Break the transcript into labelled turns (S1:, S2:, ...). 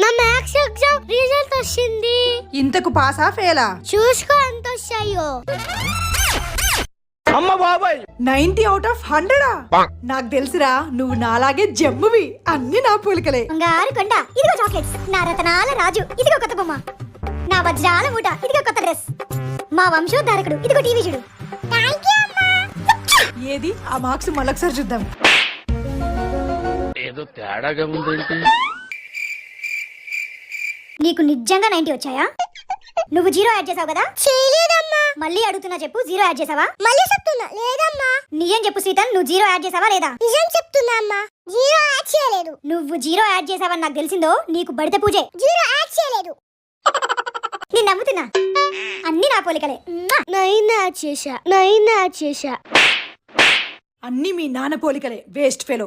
S1: నా maths exam result వచ్చింది.
S2: ఇంతకు పాసా ఫెయిలా?
S1: చూసుకో ఎంత వచ్చాయో.
S3: అమ్మ బాబాయ్
S2: 90 out of 100. నాకు తెలుసురా, నువ్వు నాలాగే జమ్మువి. అన్ని నా పోలికలే.
S1: బంగారు కొండ ఇదిగో చాక్లెట్స్, నా రతనాల రాజు ఇదిగో కొత్త బొమ్మ, నా వజ్రాల మూట ఇదిగో కొత్త డ్రెస్, మా వంశోద్ధారకుడు ఇదిగో టీవీ చూడు.
S2: ఏది ఆ మార్క్స్ మళ్ళొకసారి చూద్దాం.
S3: ఏదో తేడాగా ఉందేంటి?
S1: నీకు నిజంగా 90 వచ్చాయా? నువ్వు 0 యాడ్ చేసావు కదా? చేయలేదమ్మా. మళ్ళీ అడుగుతున్నా, చెప్పు 0 యాడ్ చేసావా? మళ్ళీ చెప్తున్నా, లేదమ్మా. నిజం చెప్పు సీతన్, నువ్వు 0 యాడ్ చేసావా లేదా? నిజం చెప్తున్నా అమ్మా, 0 యాడ్ చేయలేదు. నువ్వు 0 యాడ్ చేసావని నాకు తెలిసిందో నీకు బడిత పూజే. 0 యాడ్ చేయలేదు. నేను నమ్ముతున్నా, అన్ని నా పోలికలే. 9 యాడ్ చేశా, 9 యాడ్ చేశా.
S2: అన్ని మీ నాన్న పోలికలే. Waste fellow.